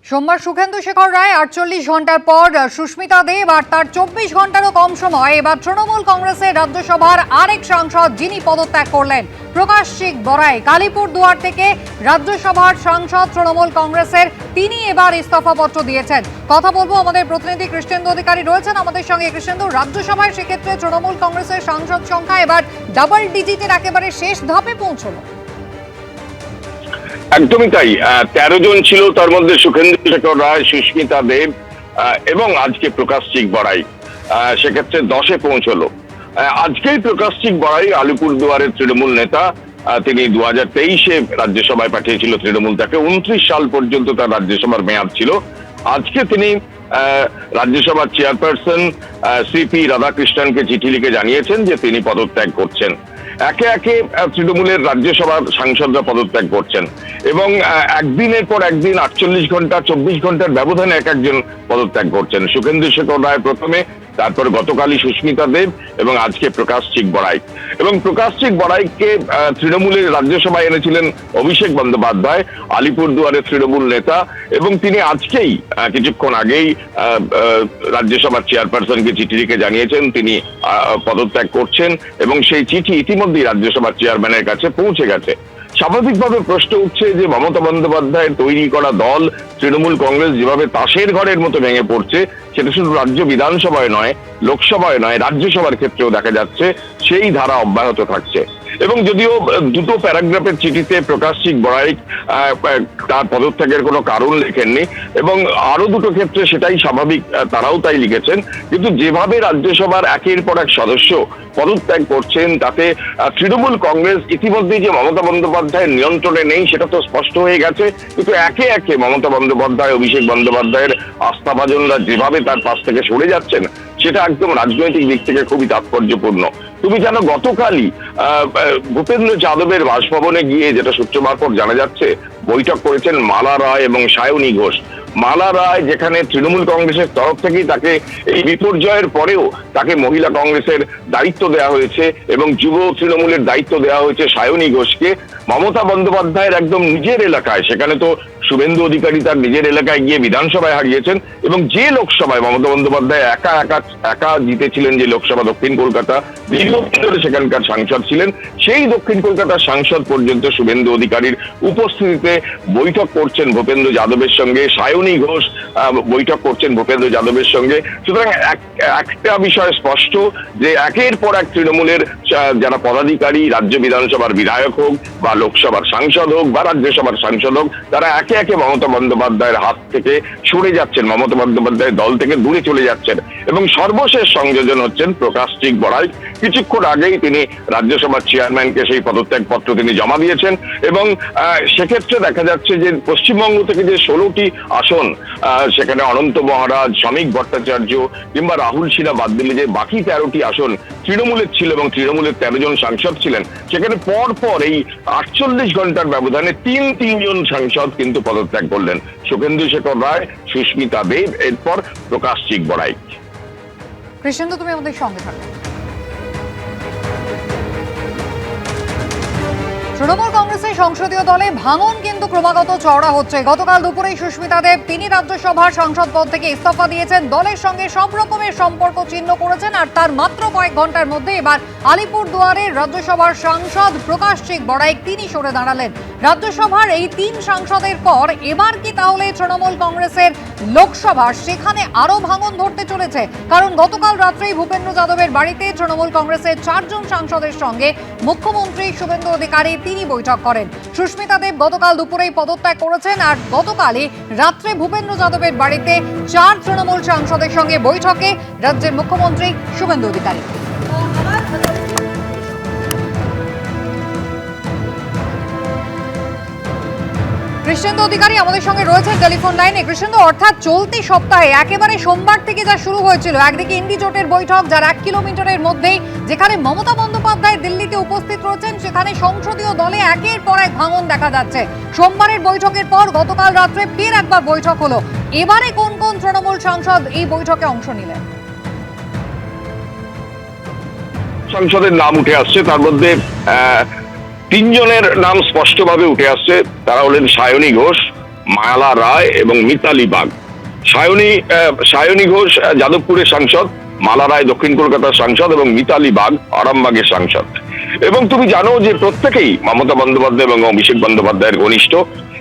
সোমবার সুখেন্দু শেখর রায় 48 ঘন্টার পর সুস্মিতা দেব আর তার 24 ঘন্টারও কম সময় এবার তৃণমূল কংগ্রেসের রাজ্যসভার আরেক সাংসদ যিনি পদত্যাগ করলেন প্রকাশিক বড়াই কালীপুরদুয়ার থেকে রাজ্যসভার সাংসদ তৃণমূল কংগ্রেসের তিনি এবার ইস্তফাপত্র দিয়েছেন। কথা বলবো, আমাদের প্রতিনিধি কৃষ্ণেন্দু অধিকারী রয়েছেন আমাদের সঙ্গে। কৃষ্ণেন্দু, রাজ্যসভায় সেক্ষেত্রে তৃণমূল কংগ্রেসের সাংসদ সংখ্যা এবার ডাবল ডিজিটের একেবারে শেষ ধাপে পৌঁছলো। একদমই তাই। 13 জন ছিল, তার মধ্যে সুখেন্দু শেখর রায়, সুস্মিতা দেব এবং আজকে প্রকাশিক বড়াই সেক্ষেত্রে 10-এ পৌঁছলো। আজকেই প্রকাশিক বড়াই আলিপুরদুয়ারের তৃণমূল নেতা। তিনি 2023-এ রাজ্যসভায় পাঠিয়েছিল তৃণমূল তাকে। 29 সাল পর্যন্ত তার রাজ্যসভার মেয়াদ ছিল। আজকে তিনি রাজ্যসভার চেয়ারপারসন সিপি রাধাকৃষ্ণনকে চিঠি লিখে জানিয়েছেন যে তিনি পদত্যাগ করছেন। একে একে তৃণমূলের রাজ্যসভার সাংসদরা পদত্যাগ করছেন এবং একদিনের পর একদিন 48 ঘন্টা 24 ঘন্টার ব্যবধানে এক একজন পদত্যাগ করছেন। সুখেন্দু শেখর রায় প্রথমে, তারপর গতকালই সুস্মিতা দেব এবং আজকে প্রকাশিক বড়াই। এবং প্রকাশিক বড়াইকে তৃণমূলের রাজ্যসভায় এনেছিলেন অভিষেক বন্দ্যোপাধ্যায়, আলিপুরদুয়ারের তৃণমূল নেতা, এবং তিনি আজকেই কিছুক্ষণ আগেই রাজ্যসভার চেয়ারপারসনকে চিঠি লিখে জানিয়েছেন তিনি পদত্যাগ করছেন এবং সেই চিঠি ইতিমধ্যেই রাজ্যসভার চেয়ারম্যানের কাছে পৌঁছে গেছে। স্বাভাবিকভাবে প্রশ্ন উঠছে যে মমতা বন্দ্যোপাধ্যায়ের তৈরি করা দল তৃণমূল কংগ্রেস যেভাবে তাসের ঘরের মতো ভেঙে পড়ছে, সেটা শুধু রাজ্য বিধানসভায় নয়, লোকসভায় নয়, রাজ্যসভার ক্ষেত্রেও দেখা যাচ্ছে সেই ধারা অব্যাহত থাকছে। এবং যদিও দুটো প্যারাগ্রাফের চিঠিতে প্রকাশিক বড়াই তার পদত্যাগের কোনো কারণ লেখেননি এবং আরো দুটো ক্ষেত্রে সেটাই স্বাভাবিক, তারাও তাই লিখেছেন, কিন্তু যেভাবে রাজ্যসভার একের পর এক সদস্য পদত্যাগ করছেন তাতে তৃণমূল কংগ্রেস ইতিমধ্যেই যে মমতা বন্দ্যোপাধ্যায়ের নিয়ন্ত্রণে নেই সেটা তো স্পষ্ট হয়ে গেছে, কিন্তু একে একে মমতা বন্দ্যোপাধ্যায়, অভিষেক বন্দ্যোপাধ্যায়ের আস্থাভাজনরা যেভাবে তার পাশ থেকে সরে যাচ্ছেন সেটা একদম রাজনৈতিক দিক থেকে খুবই তাৎপর্যপূর্ণ। তুমি জানো, গতকালই ভূপেন্দ্র যাদবের বাসভবনে গিয়ে যেটা সূত্র মারফত জানা যাচ্ছে, বৈঠক করেছেন মালা রায় এবং সায়নী ঘোষ। মালা রায় যেখানে তৃণমূল কংগ্রেসের তরফ থেকেই তাকে এই বিপর্যয়ের পরেও তাকে মহিলা কংগ্রেসের দায়িত্ব দেওয়া হয়েছে এবং যুব তৃণমূলের দায়িত্ব দেওয়া হয়েছে সায়নী ঘোষকে, মমতা বন্দ্যোপাধ্যায়ের একদম নিজের এলাকায়, সেখানে তো শুভেন্দু অধিকারী তার নিজের এলাকায় গিয়ে বিধানসভায় হারিয়েছেন এবং যে লোকসভায় মমতা বন্দ্যোপাধ্যায় একা জিতেছিলেন, যে লোকসভা দক্ষিণ কলকাতা, দীর্ঘদিন ধরে সেখানকার সাংসদ ছিলেন, সেই দক্ষিণ কলকাতার সাংসদ পর্যন্ত শুভেন্দু অধিকারীর উপস্থিতিতে বৈঠক করছেন ভূপেন্দ্র যাদবের সঙ্গে, সায়নী ঘোষ বৈঠক করছেন ভূপেন্দ্র যাদবের সঙ্গে। সুতরাং একটা বিষয় স্পষ্ট যে একের পর এক তৃণমূলের যারা পদাধিকারী, রাজ্য বিধানসভার বিধায়ক হোক বা লোকসভার সাংসদ হোক বা রাজ্যসভার সাংসদ হোক, তারা একে একে মমতা বন্দ্যোপাধ্যায়ের হাত থেকে সরে যাচ্ছেন, মমতা বন্দ্যোপাধ্যায়ের দল থেকে দূরে চলে যাচ্ছেন। এবং সর্বশেষ সংযোজন হচ্ছেন প্রকাশিক বড়াই। কিছুক্ষণ আগেই তিনি রাজ্যসভার চেয়ারম্যানকে সেই পদত্যাগ পত্র তিনি জমা দিয়েছেন এবং সেক্ষেত্রে দেখা যাচ্ছে যে পশ্চিমবঙ্গ থেকে যে 16টি আসন, সেখানে অনন্ত মহারাজ, শ্রমিক ভট্টাচার্য কিংবা রাহুল সিনহা বাদ দিলে যে বাকি 13টি আসন তৃণমূলের ছিল এবং তৃণমূলের 13 জন সাংসদ ছিলেন, সেখানে পর এই 48 ঘন্টার ব্যবধানে তিনজন সাংসদ কিন্তু পদত্যাগ করলেন। সুখেন্দু শেখর রায়, সুস্মিতা দেব, এরপর প্রকাশিক বড়াই। কৃষ্ণেন্দু, তুমি আমাদের সঙ্গে থাকো। তৃণমূল কংগ্রেসের সংসদীয় দলে ভাঙন কিন্তু ক্রমাগত চওড়া হচ্ছে। গতকাল দুপুরেই সুস্মিতা দেব তিনি রাজ্যসভার সাংসদ পদ থেকে ইস্তফা দিয়েছেন, দলের সঙ্গে সব রকমের সম্পর্ক ছিন্ন করেছেন, আর তার মাত্র কয়েক ঘন্টার মধ্যে এবার আলিপুরদুয়ারের রাজ্যসভার সাংসদ প্রকাশিক বড়াই তিনি সরে দাঁড়ালেন। রাজ্যসভার এই 3 সাংসদের পর এবার কি তাহলে তৃণমূল কংগ্রেসের লোকসভার সেখানে আরো ভাঙন ধরতে চলেছে? কারণ গতকাল রাত্রেই ভূপেন্দ্র যাদবের বাড়িতে তৃণমূল কংগ্রেসের 4 জন সাংসদের সঙ্গে মুখ্যমন্ত্রী শুভেন্দু অধিকারী তিনি বৈঠক করেন। সুস্মিতা দেব গতকাল দুপুরেই পদত্যাগ করেছেন, আর গতকালই রাত্রে ভূপেন্দ্র যাদবের বাড়িতে 4 তৃণমূল সাংসদের সঙ্গে বৈঠকে রাজ্যের মুখ্যমন্ত্রী শুভেন্দু অধিকারী। কৃষ্ণেন্দু অধিকারী আমাদের সঙ্গে রয়েছে টেলিফোন লাইনে। কৃষ্ণেন্দু, অর্থাৎ চলতি সপ্তাহে একেবারে সোমবার থেকে যা শুরু হয়েছিল, একদিকে ইন্ডি জোটের বৈঠক যার 1 কিলোমিটারের মধ্যেই, যেখানে মমতা বন্দ্যোপাধ্যায় দিল্লিতে উপস্থিত রয়েছেন, সেখানে সংসদীয় দলে একের পর এক ভাঙন দেখা যাচ্ছে। সোমবারের বৈঠকের পর গতকাল রাত্রে ফের একবার বৈঠক হলো। এবারে কোন কোন তৃণমূল সাংসদ এই বৈঠকে অংশ নিলেন? সাংসদের নাম উঠে আসছে, তার মধ্যে 3 জনের নাম স্পষ্টভাবে উঠে আসছে। তারা হলেন সায়নী ঘোষ, মালা রায় এবং মিতালি বাগ। সায়নী ঘোষ যাদবপুরের সাংসদ, মালা রায় দক্ষিণ কলকাতার সাংসদ এবং মিতালি বাগ আরামবাগের সাংসদ। এবং তুমি জানো যে প্রত্যেকেই মমতা বন্দ্যোপাধ্যায় এবং অভিষেক বন্দ্যোপাধ্যায়ের ঘনিষ্ঠ।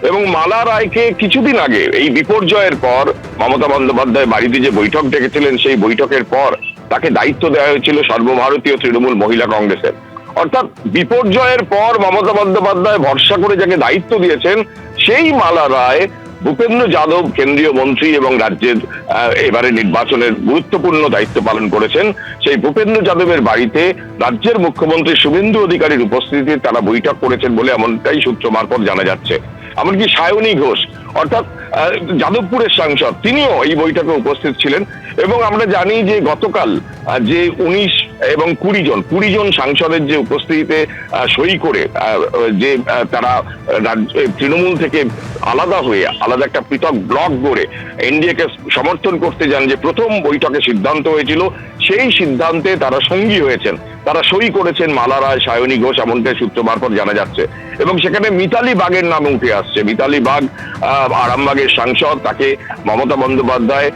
এবং মালা রায়কে কিছুদিন আগে এই বিপর্যয়ের পর মমতা বন্দ্যোপাধ্যায় বাড়িতে যে বৈঠক ডেকেছিলেন, সেই বৈঠকের পর তাকে দায়িত্ব দেওয়া হয়েছিল সর্বভারতীয় তৃণমূল মহিলা কংগ্রেসের। অর্থাৎ বিপর্যয়ের পর মমতা বন্দ্যোপাধ্যায় ভরসা করে যাকে দায়িত্ব দিয়েছেন, সেই মালা রায় ভূপেন্দ্র যাদব কেন্দ্রীয় মন্ত্রী এবং রাজ্যের এবারে নির্বাচনের গুরুত্বপূর্ণ দায়িত্ব পালন করেছেন। সেই ভূপেন্দ্র যাদবের বাড়িতে রাজ্যের মুখ্যমন্ত্রী শুভেন্দু অধিকারীর উপস্থিতিতে তারা বৈঠক করেছেন বলে এমনটাই সূত্র মারফত জানা যাচ্ছে। এমনকি সায়নী ঘোষ অর্থাৎ যাদবপুরের সাংসদ, তিনিও এই বৈঠকে উপস্থিত ছিলেন। এবং আমরা জানি যে গতকাল যে 19 এবং 20 জন সাংসদের যে উপস্থিতিতে সই করে যে তারা তৃণমূল থেকে আলাদা হয়ে আলাদা একটা পৃথক ব্লক গড়ে এনডিএকে সমর্থন করতে যান, যে প্রথম বৈঠকে সিদ্ধান্ত হয়েছিল, সেই সিদ্ধান্তে তারা সঙ্গী হয়েছেন, তারা সই করেছেন মালা রায়, সায়নী ঘোষ, এমনটাই সূত্র মারফত জানা যাচ্ছে। এবং সেখানে মিতালি বাগের নাম উঠে আসছে। মিতালি বাগ আরামবাগের সাংসদ, তাকে মমতা বন্দ্যোপাধ্যায়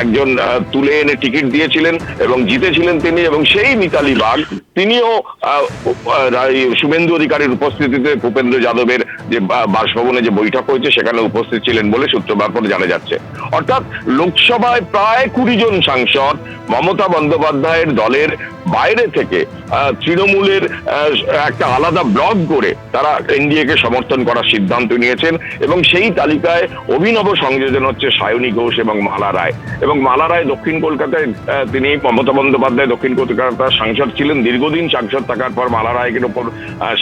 একজন তুলে এনে টিকিট দিয়েছিলেন এবং জিতেছিলেন তিনি। এবং সেই মিতালি বাগ তিনিও শুভেন্দু অধিকারীর উপস্থিতিতে ভূপেন্দ্র যাদবের যে বাসভবনে যে বৈঠক হয়েছে সেখানে উপস্থিত ছিলেন বলে সূত্র মারফত জানা যাচ্ছে। অর্থাৎ লোকসভায় প্রায় 20 জন সাংসদ মমতা বন্দ্যোপাধ্যায়ের দলের বাইরে থেকে তৃণমূলের একটা আলাদা ব্লক করে তারা এনডিএকে সমর্থন করার সিদ্ধান্ত নিয়েছেন। এবং সেই তালিকায় অভিনব সংযোজন হচ্ছে সায়নী ঘোষ এবং মালা রায়। এবং মালা রায় দক্ষিণ কলকাতায়, তিনি মমতা বন্দ্যোপাধ্যায় দক্ষিণ কলকাতার সাংসদ ছিলেন, দীর্ঘদিন সাংসদ থাকার পর মালা রায়ের ওপর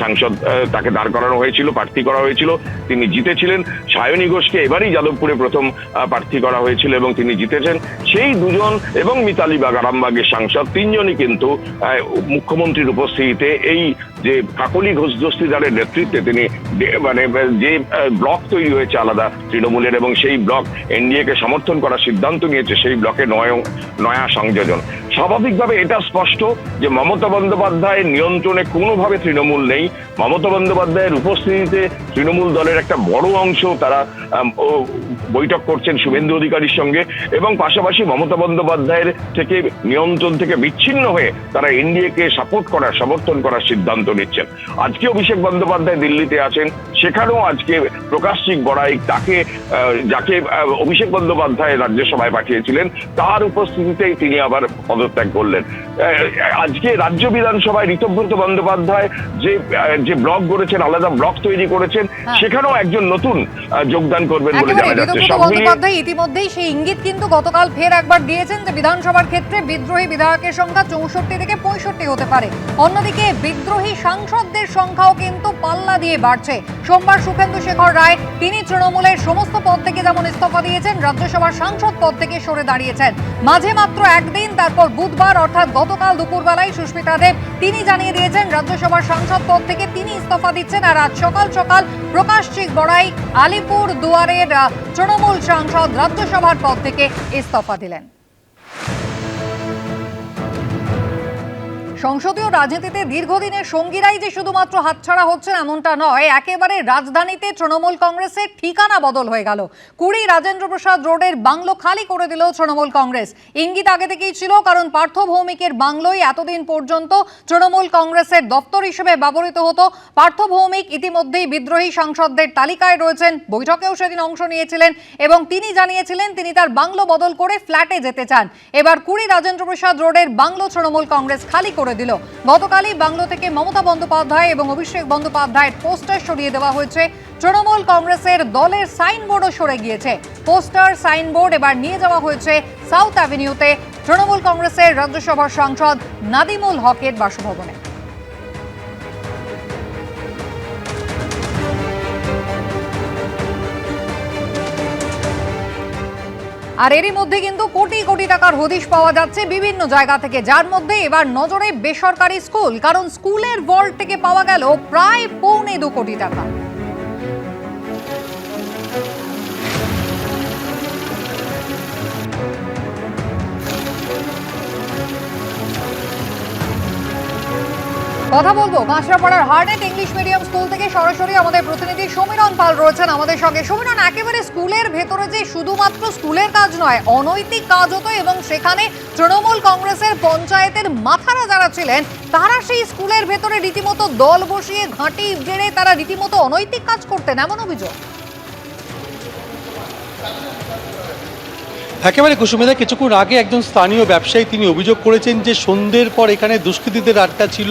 সাংসদ তাকে দাঁড় করানো হয়েছিল, প্রার্থী করা হয়েছিল, তিনি জিতেছিলেন। সায়নী ঘোষকে এবারই যাদবপুরে প্রথম প্রার্থী করা হয়েছিল এবং তিনি জিতেছেন। সেই দুজন এবং মিতালি বাগ আরামবাগের সাংসদ, তিনজনই কিন্তু মুখ্যমন্ত্রীর উপস্থিতিতে এই যে কাকলি ঘোষ দস্তিদারের নেতৃত্বে তিনি মানে যে ব্লক তৈরি হয়েছে আলাদা তৃণমূলের, এবং সেই ব্লক এনডিএকে সমর্থন করার সিদ্ধান্ত নিয়েছে, সেই ব্লকে নয়া সংযোজন। স্বাভাবিকভাবে এটা স্পষ্ট যে মমতা বন্দ্যোপাধ্যায়ের নিয়ন্ত্রণে কোনোভাবে তৃণমূল নেই। মমতা বন্দ্যোপাধ্যায়ের উপস্থিতিতে তৃণমূল দলের একটা বড় অংশ তারা বৈঠক করছেন শুভেন্দু অধিকারীর সঙ্গে, এবং পাশাপাশি মমতা বন্দ্যোপাধ্যায়ের থেকে নিয়ন্ত্রণ থেকে বিচ্ছিন্ন হয়ে তারা এনডিএকে সমর্থন করার সিদ্ধান্ত নিচ্ছেন। আজকে অভিষেক বন্দ্যোপাধ্যায় দিল্লিতে আছেন, সেখানেও আজকে প্রকাশজিৎ বড়াই যাকে অভিষেক বন্দ্যোপাধ্যায় রাজ্যসভায় পাঠিয়েছিলেন, তার উপস্থিতিতেই তিনি আবার পদত্যাগ করলেন। আজকে রাজ্য বিধানসভায় ঋতব্রত বন্দ্যোপাধ্যায় যে ব্লক গড়েছেন, আলাদা ব্লক তৈরি করেছেন, সেখানেও একজন নতুন যোগদান করবেন বলে জানা যাচ্ছে। বন্দ্যোপাধ্যায় ইতিমধ্যেই সেই ইঙ্গিত কিন্তু গতকাল ফের একবার দিয়েছেন যে বিধানসভার ক্ষেত্রে বিদ্রোহী বিধায়কের সংখ্যা 64 থেকে 65 হতে পারে। অন্যদিকে বিদ্রোহী সাংসদদের সংখ্যাও কিন্তু পাল্লা দিয়ে বাড়ছে। সোমবার সুখেন্দু শেখর রায়, তিনি তৃণমূলের সমস্ত পদ থেকে যেমন ইস্তফা দিয়েছেন, রাজ্যসভার সাংসদ পদ থেকে সরে দাঁড়িয়েছেন। মাঝে মাত্র একদিন, তারপর বুধবার অর্থাৎ গতকাল দুপুরবেলায় সুস্মিতা দেব তিনি জানিয়ে দিয়েছেন রাজ্যসভার সাংসদ পদ থেকে তিনি ইস্তফা দিচ্ছেন। আর আজ সকাল সকাল প্রকাশজিৎ বড়াই আলিপুর দুয়ারের তৃণমূল সাংসদ রাজ্যসভার পদ থেকে ইস্তফা দিলেন। সংসদীয় রাজনীতিতে দীর্ঘদিনের সঙ্গীরাই যে শুধুমাত্র হাতছাড়া হচ্ছেন এমনটা নয়, একেবারে রাজধানীতে তৃণমূল কংগ্রেসের ঠিকানা বদল হয়ে গেল। 20 রাজেন্দ্র প্রসাদ রোডের বাংলো খালি করে দিল তৃণমূল কংগ্রেস। ইঙ্গিত আগে থেকেই ছিল, কারণ পার্থ ভৌমিকের বাংলোই এতদিন পর্যন্ত তৃণমূল কংগ্রেসের দপ্তর হিসেবে ব্যবহৃত হতো। পার্থ ভৌমিক ইতিমধ্যেই বিদ্রোহী সাংসদদের তালিকায় রয়েছেন, বৈঠকেও সেদিন অংশ নিয়েছিলেন এবং তিনি জানিয়েছিলেন তিনি তার বাংলো বদল করে ফ্ল্যাটে যেতে চান। এবার 20 রাজেন্দ্র প্রসাদ রোডের বাংলো তৃণমূল কংগ্রেস খালি করে দিল। গতকালই বাংলো থেকে মমতা বন্দ্যোপাধ্যায় এবং অভিষেক বন্দ্যোপাধ্যায়ের পোস্টার সরিয়ে দেওয়া হয়েছে। তৃণমূল কংগ্রেসের দলের সাইনবোর্ডও সরে গিয়েছে। পোস্টার, সাইনবোর্ড এবার নিয়ে যাওয়া হয়েছে সাউথ অ্যাভিনিউতে তৃণমূল কংগ্রেসের রাজ্যসভার সাংসদ নাদিমুল হকের বাসভবনে। আর এরই মধ্যে কিন্তু কোটি কোটি টাকার হদিশ পাওয়া যাচ্ছে বিভিন্ন জায়গা থেকে, যার মধ্যে এবার নজরে বেসরকারি স্কুল। কারণ স্কুলের ভল্ট থেকে পাওয়া গেল প্রায় 2.25 কোটি টাকা। কথা বলবো কাঁচরাপাড়ার হার্নেট ইংলিশ মিডিয়াম স্কুল থেকে সরাসরি আমাদের প্রতিনিধি সমীরণ পাল রয়েছেন আমাদের সঙ্গে। সমীরণ, একেবারে স্কুলের ভেতরে যে শুধুমাত্র স্কুলের কাজ নয়, অনৈতিক কাজ হতো এবং সেখানে তৃণমূল কংগ্রেসের পঞ্চায়েতের মাথারা যারা ছিলেন তারা সেই স্কুলের ভেতরে রীতিমতো দল বসিয়ে ঘাঁটি গেড়ে তারা রীতিমতো অনৈতিক কাজ করতেন, এমন অভিযোগ। একেবারে কুসুমিদা, কিছুক্ষণ আগে একজন স্থানীয় ব্যবসায়ী তিনি অভিযোগ করেছেন যে সন্ধ্যের পর এখানে দুষ্কৃতীদের আড্ডা ছিল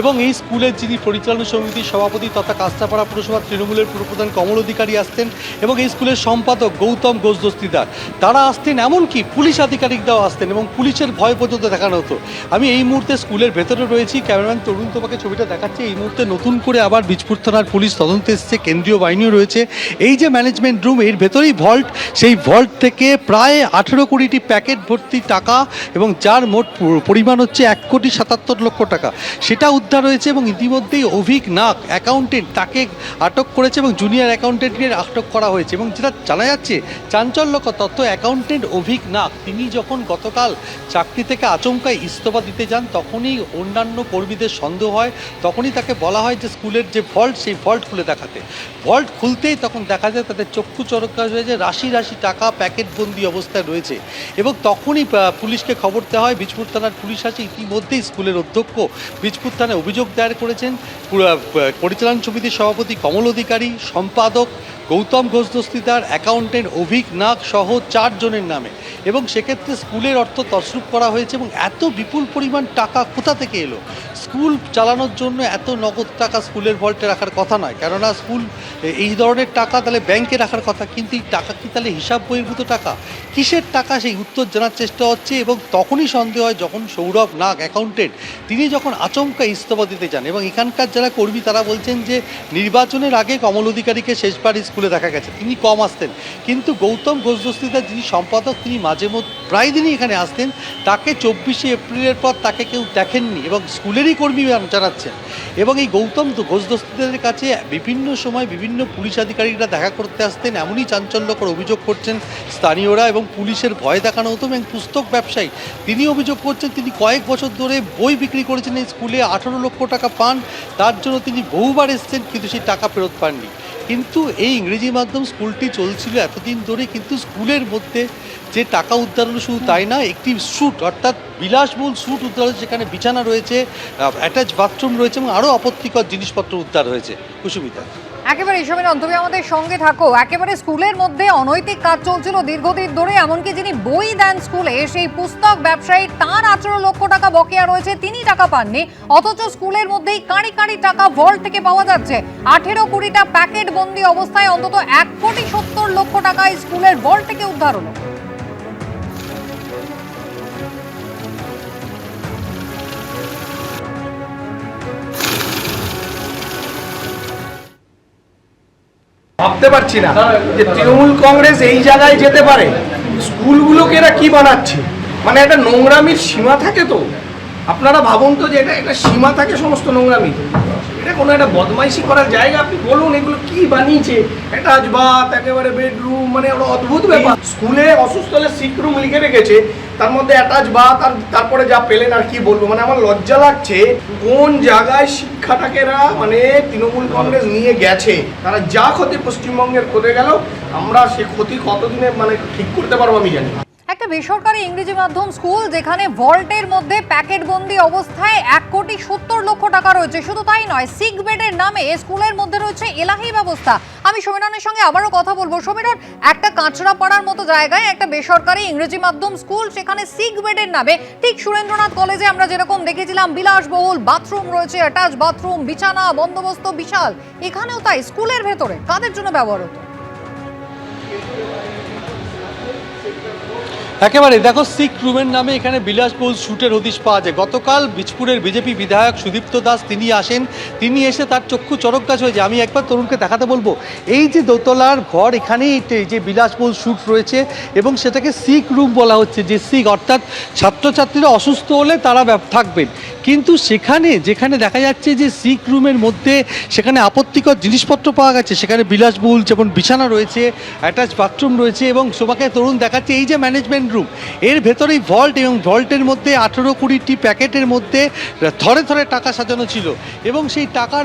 এবং এই স্কুলের যিনি পরিচালনা সমিতির সভাপতি তথা কাঁচরাপাড়া পুরসভা তৃণমূলের পুরপ্রধান কমল অধিকারী আসতেন এবং এই স্কুলের সম্পাদক গৌতম ঘোষ দস্তিদার তারা আসতেন, এমনকি পুলিশ আধিকারিকরাও আসতেন এবং পুলিশের ভয় পর্যন্ত দেখানো হতো। আমি এই মুহূর্তে স্কুলের ভেতরে রয়েছি, ক্যামেরাম্যান তরুণ তোমাকে ছবিটা দেখাচ্ছে। এই মুহূর্তে নতুন করে আবার বীজপুর থানার পুলিশ তদন্তে এসেছে, কেন্দ্রীয় বাহিনীও রয়েছে। এই যে ম্যানেজমেন্ট রুম, এর ভেতরেই ভল্ট, সেই ভল্ট থেকে প্রায় 18 কোটিটি প্যাকেট ভর্তি টাকা এবং যার মোট পরিমাণ হচ্ছে 1,77,00,000 টাকা, সেটা উদ্ধার হয়েছে এবং ইতিমধ্যেই অভিক নাগ অ্যাকাউন্টেন্ট তাকে আটক করেছে এবং জুনিয়র অ্যাকাউন্টেন্টকে আটক করা হয়েছে। এবং যেটা জানা যাচ্ছে চাঞ্চল্যকর তথ্য, অ্যাকাউন্টেন্ট অভিক নাগ তিনি যখন গতকাল চাকরি থেকে আচমকাই ইস্তফা দিতে যান তখনই অন্যান্য কর্মীদের সন্দেহ হয়, তখনই তাকে বলা হয় যে স্কুলের যে ভল্ট সেই ভল্ট খুলে দেখাতে। ভল্ট খুলতেই তখন দেখা যায় তাদের চক্ষু চরকাশ হয়ে যায়, রাশি রাশি টাকা প্যাকেটবন্দি অবস্থায় রয়েছে এবং তখনই পুলিশকে খবর দেওয়া হয়। বীজপুর থানার পুলিশ আছে, ইতিমধ্যেই স্কুলের অধ্যক্ষ বীজপুর থানায় অভিযোগ দায়ের করেছেন। পরিচালন সমিতির সভাপতি কমল অধিকারী, সম্পাদক গৌতম ঘোষ দস্তিদার, অ্যাকাউন্টেন্ট অভিক নাগ সহ 4 জনের নামে এবং সেক্ষেত্রে স্কুলের অর্থ তছরূপ করা হয়েছে। এবং এত বিপুল পরিমাণ টাকা কোথা থেকে এলো? স্কুল চালানোর জন্য এত নগদ টাকা স্কুলের ভল্টে রাখার কথা নয়, কেননা স্কুল এই ধরনের টাকা তাহলে ব্যাংকে রাখার কথা, কিন্তু এই টাকা কি তাহলে হিসাব বহির্ভূত টাকা? কিসের টাকা সেই উত্তর জানার চেষ্টা হচ্ছে। এবং তখনই সন্দেহ হয় যখন সৌরভ নাগ অ্যাকাউন্টেন্ট তিনি যখন আচমকা ইস্তফা দিতে যান এবং এখানকার যারা কর্মী তারা বলছেন যে নির্বাচনের আগে কমল অধিকারীকে শেষবার স্কুলে দেখা গেছে, তিনি কম আসতেন, কিন্তু গৌতম ঘোষ দস্তিদার যিনি সম্পাদক তিনি মাঝে মধ্যে প্রায় দিনই এখানে আসতেন। তাকে 24শে এপ্রিলের পর তাকে কেউ দেখেননি এবং স্কুলেরই কর্মী জানাচ্ছেন। এবং এই গৌতম ঘোষ দস্তিদারের কাছে বিভিন্ন সময় বিভিন্ন পুলিশ আধিকারিকরা দেখা করতে আসতেন, এমনই চাঞ্চল্যকর অভিযোগ করছেন স্থানীয়রা। এবং পুলিশের ভয় দেখানো হতো। এবং পুস্তক ব্যবসায়ী তিনি অভিযোগ করছেন তিনি কয়েক বছর ধরে বই বিক্রি করেছেন এই স্কুলে, 18 লক্ষ টাকা পান, তার জন্য তিনি বহুবার এসেছেন কিন্তু সেই টাকা ফেরত পাননি। কিন্তু এই ইংরেজি মাধ্যম স্কুলটি চলছিল এতদিন ধরে, কিন্তু স্কুলের মধ্যে যে টাকা উদ্ধার হলো শুধু তাই না, একটি স্যুট অর্থাৎ বিলাসবহুল স্যুট উদ্ধার হয়েছে, সেখানে বিছানা রয়েছে, অ্যাটাচ বাথরুম রয়েছে এবং আরও আপত্তিকর জিনিসপত্র উদ্ধার হয়েছে। কুসুমিতা, একেবারে সমীরণ, তুমি আমাদের সঙ্গে থাকো। একেবারে স্কুলের মধ্যে অনৈতিক কাজ চলছিল দীর্ঘদিন ধরে, এমনকি যিনি বই দেন স্কুলে সেই পুস্তক ব্যবসায়ী তার 18 লক্ষ টাকা বকেয়া রয়েছে, তিনি টাকা পাননি, অথচ স্কুলের মধ্যেই কাঁড়ি কাঁড়ি টাকা ভল্ট থেকে পাওয়া যাচ্ছে। 18 কোটিটা প্যাকেট বন্দি অবস্থায় অন্তত 1,70,00,000 টাকা স্কুলের ভল্ট থেকে উদ্ধার হলো। ভাবতে পারছি না যে তৃণমূল কংগ্রেস এই জায়গায় যেতে পারে। স্কুলগুলোকে এরা কি বানাচ্ছে, মানে একটা নোংরামির সীমা থাকে তো। আপনারা ভাবুন তো যে এটা একটা সীমা থাকে সমস্ত নোংরামি, এটা কোনো একটা বদমাইশি করার জায়গা। আপনি বলুন এগুলো কি বানিয়েছে, অ্যাটাচ বাথ, একেবারে বেডরুম, মানে ওরা অদ্ভুত ব্যাপার। স্কুলে অসুস্থ হলে সিক রুম লিখে রেখেছে, তার মধ্যে অ্যাটাচ বাথ, আর তারপরে যা পেলেন আর কি বলবো। মানে আমার লজ্জা লাগছে কোন জায়গায় শিক্ষাটাকে এরা মানে তৃণমূল কংগ্রেস নিয়ে গেছে। তারা যা ক্ষতি পশ্চিমবঙ্গের করে গেল, আমরা সে ক্ষতি কতদিনে মানে ঠিক করতে পারবো আমি জানি না। একটা বেসরকারি ইংরেজি মাধ্যম স্কুল যেখানে ভল্টের মধ্যে প্যাকেট বন্দি অবস্থায় 1,70,00,000 টাকা রয়েছে, শুধু তাই নয়, সিক বেডের নামে স্কুলের মধ্যে রয়েছে এলাহি ব্যবস্থা। আমি সমীরণের সঙ্গে আবারও কথা বলবো। সমীরণ, একটা কাঁচরাপাড়ার মতো জায়গায় একটা বেসরকারি ইংরেজি মাধ্যম স্কুল, সেখানে সিক বেডের নামে ঠিক সুরেন্দ্রনাথ কলেজে আমরা যেরকম দেখেছিলাম বিলাসবহুল বাথরুম রয়েছে, অ্যাটাচ বাথরুম, বিছানা বন্দোবস্ত বিশাল, এখানেও তাই স্কুলের ভেতরে কাদের জন্য ব্যবহার হতো? একেবারে দেখো, সিক রুমের নামে এখানে বিলাসবহুল স্যুটের হদিশ পাওয়া যায়। গতকাল বীজপুরের বিজেপি বিধায়ক সুদীপ্ত দাস তিনি আসেন, তিনি এসে তার চক্ষু চরক গাছ হয়েছে। আমি একবার তরুণকে দেখাতে বলবো, এই যে দোতলার ঘর, এখানেই যে বিলাসবহুল স্যুট রয়েছে এবং সেটাকে সিক রুম বলা হচ্ছে, যে সিক অর্থাৎ ছাত্রছাত্রীরা অসুস্থ হলে তারা থাকবেন। কিন্তু সেখানে যেখানে দেখা যাচ্ছে যে সিক রুমের মধ্যে সেখানে আপত্তিকর জিনিসপত্র পাওয়া গেছে, সেখানে বিলাসবহুল যেমন বিছানা রয়েছে, অ্যাটাচ বাথরুম রয়েছে এবং তোমাকে তরুণ দেখাচ্ছে এই যে ম্যানেজমেন্ট রুম, এর ভেতরেই ভল্ট, এবং ভল্টের মধ্যে 18-20টি প্যাকেটের মধ্যে থরে থরে টাকা সাজানো ছিল, এবং সেই টাকার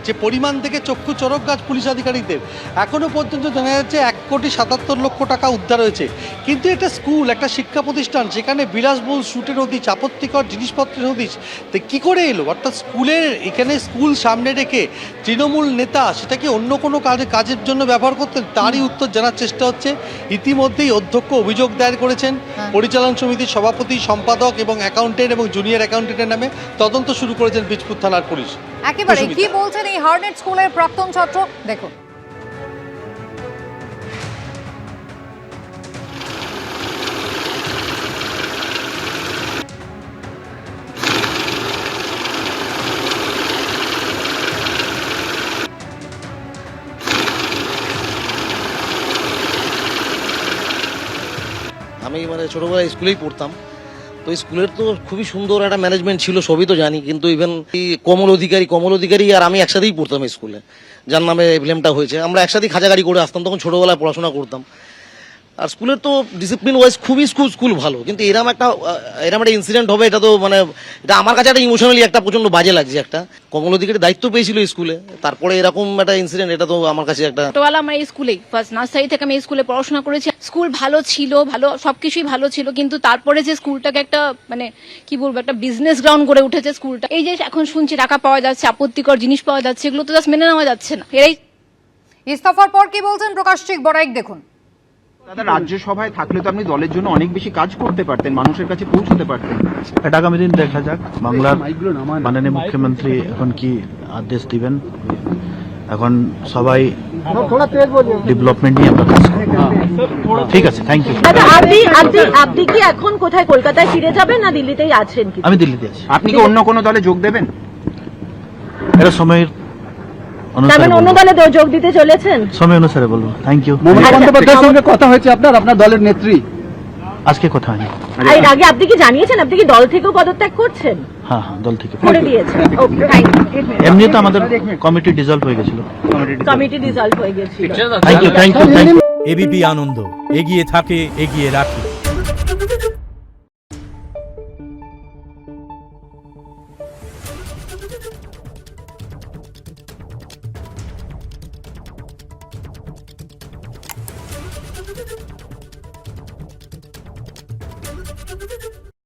যে পরিমাণ থেকে চক্ষু চরক গাছ পুলিশ আধিকারিকদের। এখনও পর্যন্ত জানা যাচ্ছে 1,77,00,000 টাকা উদ্ধার হয়েছে। কিন্তু এটা স্কুল, একটা শিক্ষা প্রতিষ্ঠান, সেখানে বিলাসবহুল স্যুটের হদিশ, আপত্তিকর জিনিসপত্রের হদিশ তো কী করে এলো? অর্থাৎ স্কুলের এখানে স্কুল সামনে রেখে তৃণমূল নেতা সেটা কি অন্য কোনো কাজের জন্য ব্যবহার করতেন, তারই উত্তর জানার চেষ্টা হচ্ছে। ইতিমধ্যেই অধ্যক্ষ অভিযোগ দায়ের করেছেন, পরিচালন সমিতির সভাপতি, সম্পাদক এবং অ্যাকাউন্টেন্ট এবং জুনিয়র অ্যাকাউন্টেন্টের নামে তদন্ত শুরু করেছেন বীজপুর থানার পুলিশ। একেবারে কি বলছেন এই হার্নেট স্কুলের প্রাক্তন ছাত্র, দেখুন। আমি মানে ছোটোবেলায় স্কুলেই পড়তাম, তো স্কুলের তো খুবই সুন্দর একটা ম্যানেজমেন্ট ছিল, সবই তো জানি। কিন্তু ইভেন কমল অধিকারী আর আমি একসাথেই পড়তাম স্কুলে, যার নামে ব্লেমটা হয়েছে। আমরা একসাথেই খাঁচাগাড়ি করে আসতাম, তখন ছোটোবেলায় পড়াশোনা করতাম। আর স্কুলের তো ডিসিপ্লিন ওয়াইজ খুবই স্কুল ভালো, কিন্তু এরম একটা ইনসিডেন্ট হবে, এটা তো মানে এটা আমার কাছে একটা ইমোশনালি একটা প্রচন্ড বাজে লাগছে। একটা কমল অধিকারী দায়িত্ব পেয়েছিল স্কুলে, তারপরে এরকম একটা ইনসিডেন্ট, এটা তো আমার কাছে একটা। ছোটবেলা আমার এই স্কুলেই ফার্স্ট নার্সারি থেকে আমি এই স্কুলে পড়াশোনা করেছি। স্কুল ভালো ছিল, ভালো সবকিছুই ভালো ছিল, কিন্তু তারপরে যে স্কুলটাকে একটা মানে কি বলবো একটা বিজনেস গ্রাউন্ড করে উঠেছে স্কুলটা। এই যে এখন শুনছি টাকা পাওয়া যাচ্ছে, আপত্তিকর জিনিস পাওয়া যাচ্ছে, এগুলো তো জাস্ট মেনে নেওয়া যাচ্ছে না। এরাই ইস্তফার পর কি বলছেন প্রকাশচিক বড়াইক, দেখুন। দাদা, রাজ্যসভায় থাকলে তো আপনি দলের জন্য অনেক বেশি কাজ করতে পারতেন, মানুষের কাছে পৌঁছতে পারতেন। এটা আগামী দিন দেখা যাক, বাংলার মাননীয় মুখ্যমন্ত্রী এখন কি আদেশ দিবেন। এখন সবাই ডেভেলপমেন্ট নিয়ে আমরা কাজ করব। ঠিক আছে, থ্যাংক ইউ। দাদা, আপনি কি এখন কোথায়, কলকাতায় ফিরে যাবেন না দিল্লিতেই আছেন? আমি দিল্লিতে আছি। আপনি কি অন্য কোনো দলে যোগ দেবেন? এটা সময়ের তার অন্য দলে যোগ দিতে চলেছেন? সময় অনুসারে বলবো। Thank you. মমতা বন্দ্যোপাধ্যায়ের সঙ্গে কথা হয়েছে আপনার দলের নেত্রী? আজকে কথা হয়নি। এর আগে আপনি কি জানিয়েছেন আপনি কি দল থেকেও পদত্যাগ করছেন? হ্যাঁ, দল থেকে করে দিয়েছেন। ওকে, থ্যাংক ইউ। এমনি তো আমাদের কমিটি ডিসলভ হয়ে গেছিল। কমিটি ডিসলভ হয়ে গেছিল। Thank you. এবিপি আনন্দ, এগিয়ে থাকে, এগিয়ে রাখে।